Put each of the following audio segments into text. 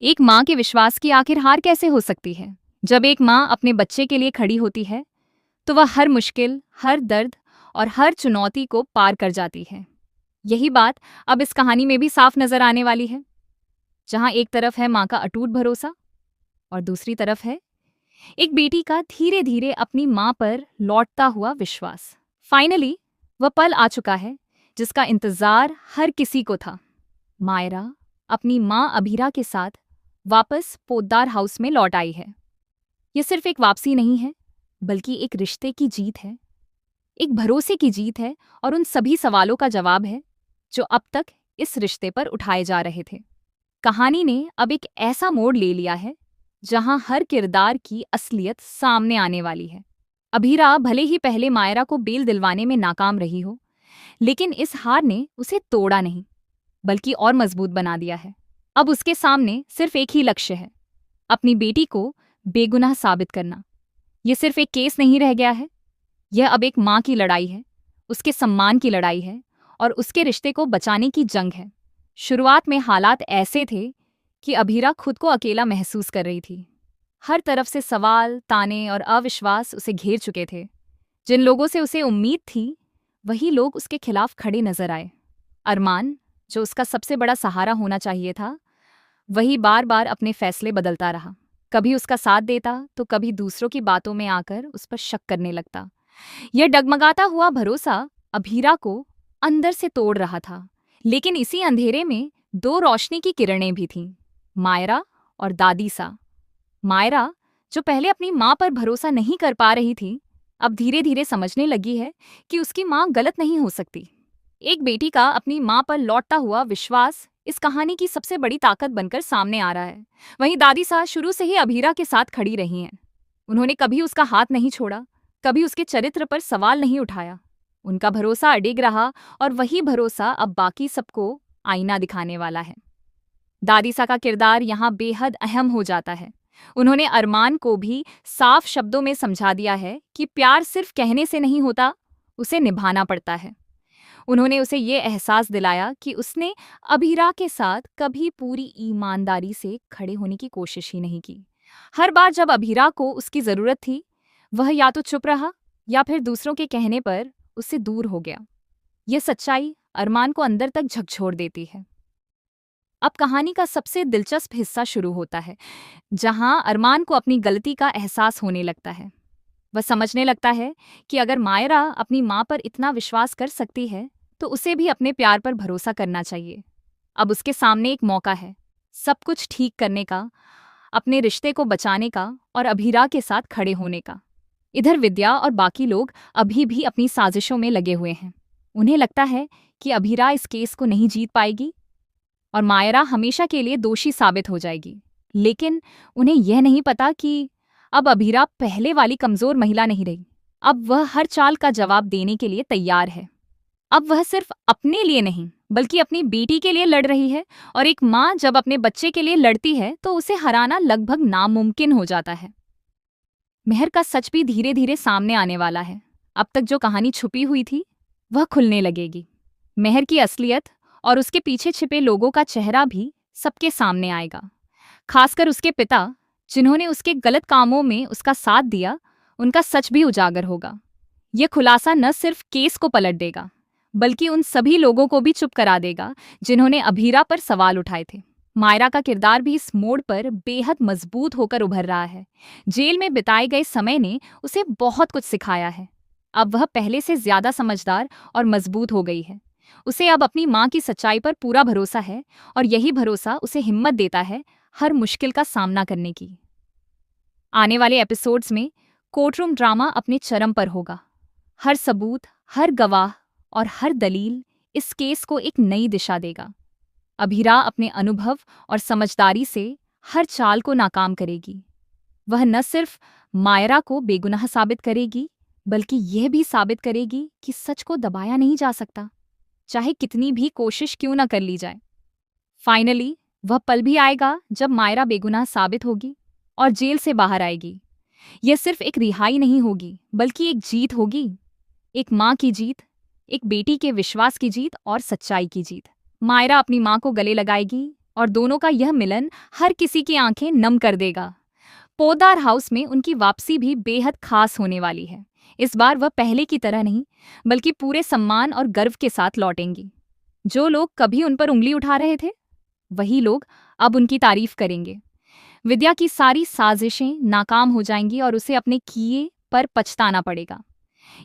एक माँ के विश्वास की आखिर हार कैसे हो सकती है? जब एक माँ अपने बच्चे के लिए खड़ी होती है, तो वह हर मुश्किल, हर दर्द और हर चुनौती को पार कर जाती है। यही बात अब इस कहानी में भी साफ नजर आने वाली है, जहाँ एक तरफ है माँ का अटूट भरोसा और दूसरी तरफ है एक बेटी का धीरे धीरे अपनी माँ पर लौटता हुआ विश्वास। फाइनली वह पल आ चुका है जिसका इंतजार हर किसी को था। मायरा अपनी माँ अभीरा के साथ वापस पोद्दार हाउस में लौट आई है। यह सिर्फ एक वापसी नहीं है, बल्कि एक रिश्ते की जीत है, एक भरोसे की जीत है और उन सभी सवालों का जवाब है जो अब तक इस रिश्ते पर उठाए जा रहे थे। कहानी ने अब एक ऐसा मोड़ ले लिया है जहां हर किरदार की असलियत सामने आने वाली है। अभीरा भले ही पहले मायरा को बेल दिलवाने में नाकाम रही हो, लेकिन इस हार ने उसे तोड़ा नहीं, बल्कि और मजबूत बना दिया है। अब उसके सामने सिर्फ एक ही लक्ष्य है, अपनी बेटी को बेगुनाह साबित करना। यह सिर्फ एक केस नहीं रह गया है, यह अब एक माँ की लड़ाई है, उसके सम्मान की लड़ाई है और उसके रिश्ते को बचाने की जंग है। शुरुआत में हालात ऐसे थे कि अभीरा खुद को अकेला महसूस कर रही थी। हर तरफ से सवाल, ताने और अविश्वास उसे घेर चुके थे। जिन लोगों से उसे उम्मीद थी, वही लोग उसके खिलाफ खड़े नजर आए। अरमान, जो उसका सबसे बड़ा सहारा होना चाहिए था, वही बार बार अपने फैसले बदलता रहा। कभी उसका साथ देता तो कभी दूसरों की बातों में आकर उस पर शक करने लगता। यह डगमगाता हुआ भरोसा अभीरा को अंदर से तोड़ रहा था। लेकिन इसी अंधेरे में दो रोशनी की किरणें भी थीं, मायरा और दादी सा। मायरा, जो पहले अपनी माँ पर भरोसा नहीं कर पा रही थी, अब धीरे धीरे समझने लगी है कि उसकी माँ गलत नहीं हो सकती। एक बेटी का अपनी माँ पर लौटता हुआ विश्वास इस कहानी की सबसे बड़ी ताकत बनकर सामने आ रहा है। वहीं दादी सा शुरू से ही अभीरा के साथ खड़ी रही हैं। उन्होंने कभी उसका हाथ नहीं छोड़ा, कभी उसके चरित्र पर सवाल नहीं उठाया। उनका भरोसा अडिग रहा और वही भरोसा अब बाकी सबको आईना दिखाने वाला है। दादी सा का किरदार यहाँ बेहद अहम हो जाता है। उन्होंने अरमान को भी साफ शब्दों में समझा दिया है कि प्यार सिर्फ कहने से नहीं होता, उसे निभाना पड़ता है। उन्होंने उसे ये एहसास दिलाया कि उसने अभीरा के साथ कभी पूरी ईमानदारी से खड़े होने की कोशिश ही नहीं की। हर बार जब अभीरा को उसकी जरूरत थी, वह या तो चुप रहा या फिर दूसरों के कहने पर उससे दूर हो गया। यह सच्चाई अरमान को अंदर तक झकझोर देती है। अब कहानी का सबसे दिलचस्प हिस्सा शुरू होता है, जहां अरमान को अपनी गलती का एहसास होने लगता है। वह समझने लगता है कि अगर मायरा अपनी माँ पर इतना विश्वास कर सकती है, तो उसे भी अपने प्यार पर भरोसा करना चाहिए। अब उसके सामने एक मौका है, सब कुछ ठीक करने का, अपने रिश्ते को बचाने का और अभीरा के साथ खड़े होने का। इधर विद्या और बाकी लोग अभी भी अपनी साजिशों में लगे हुए हैं। उन्हें लगता है कि अभीरा इस केस को नहीं जीत पाएगी और मायरा हमेशा के लिए दोषी साबित हो जाएगी। लेकिन उन्हें यह नहीं पता कि अब अभीरा पहले वाली कमजोर महिला नहीं रही। अब वह हर चाल का जवाब देने के लिए तैयार है। अब वह सिर्फ अपने लिए नहीं, बल्कि अपनी बेटी के लिए लड़ रही है। और एक माँ जब अपने बच्चे के लिए लड़ती है, तो उसे हराना लगभग नामुमकिन हो जाता है। मेहर का सच भी धीरे धीरे सामने आने वाला है। अब तक जो कहानी छुपी हुई थी, वह खुलने लगेगी। मेहर की असलियत और उसके पीछे छिपे लोगों का चेहरा भी सबके सामने आएगा। खासकर उसके पिता, जिन्होंने उसके गलत कामों में उसका साथ दिया, उनका सच भी उजागर होगा। यह खुलासा न सिर्फ केस को पलट देगा, बल्कि उन सभी लोगों को भी चुप करा देगा जिन्होंने अभीरा पर सवाल उठाए थे। मायरा का किरदार भी इस मोड़ पर बेहद मजबूत होकर उभर रहा है। जेल में बिताए गए समय ने उसे बहुत कुछ सिखाया है। अब वह पहले से ज्यादा समझदार और मजबूत हो गई है। उसे अब अपनी माँ की सच्चाई पर पूरा भरोसा है और यही भरोसा उसे हिम्मत देता है हर मुश्किल का सामना करने की। आने वाले एपिसोड्स में कोर्टरूम ड्रामा अपने चरम पर होगा। हर सबूत, हर गवाह और हर दलील इस केस को एक नई दिशा देगा। अभीरा अपने अनुभव और समझदारी से हर चाल को नाकाम करेगी। वह न सिर्फ मायरा को बेगुनाह साबित करेगी, बल्कि यह भी साबित करेगी कि सच को दबाया नहीं जा सकता, चाहे कितनी भी कोशिश क्यों न कर ली जाए। फाइनली वह पल भी आएगा जब मायरा बेगुनाह साबित होगी और जेल से बाहर आएगी। यह सिर्फ एक रिहाई नहीं होगी, बल्कि एक जीत होगी। एक माँ की जीत, एक बेटी के विश्वास की जीत और सच्चाई की जीत। मायरा अपनी माँ को गले लगाएगी, और दोनों का यह मिलन हर किसी की आंखें नम कर देगा। पोद्दार हाउस में उनकी वापसी भी बेहद खास होने वाली है। इस बार वह पहले की तरह नहीं, बल्कि पूरे सम्मान और गर्व के साथ लौटेंगी। जो लोग कभी उन पर उंगली उठा रहे थे, वही लोग अब उनकी तारीफ करेंगे। विद्या की सारी साजिशें नाकाम हो जाएंगी और उसे अपने किए पर पछताना पड़ेगा।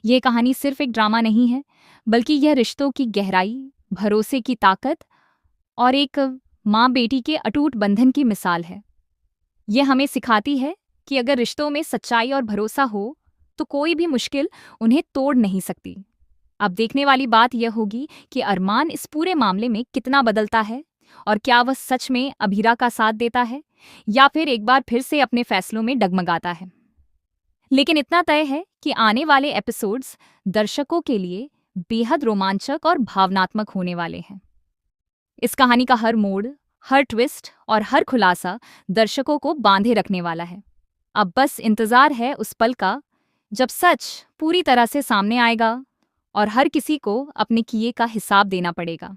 यह कहानी सिर्फ एक ड्रामा नहीं है, बल्कि यह रिश्तों की गहराई, भरोसे की ताकत और एक माँ बेटी के अटूट बंधन की मिसाल है। यह हमें सिखाती है कि अगर रिश्तों में सच्चाई और भरोसा हो, तो कोई भी मुश्किल उन्हें तोड़ नहीं सकती। अब देखने वाली बात यह होगी कि अरमान इस पूरे मामले में कितना बदलता है, और क्या वह सच में अभीरा का साथ देता है या फिर एक बार फिर से अपने फैसलों में डगमगाता है। लेकिन इतना तय है कि आने वाले एपिसोड्स दर्शकों के लिए बेहद रोमांचक और भावनात्मक होने वाले हैं। इस कहानी का हर मोड़, हर ट्विस्ट और हर खुलासा दर्शकों को बांधे रखने वाला है। अब बस इंतजार है उस पल का जब सच पूरी तरह से सामने आएगा और हर किसी को अपने किए का हिसाब देना पड़ेगा।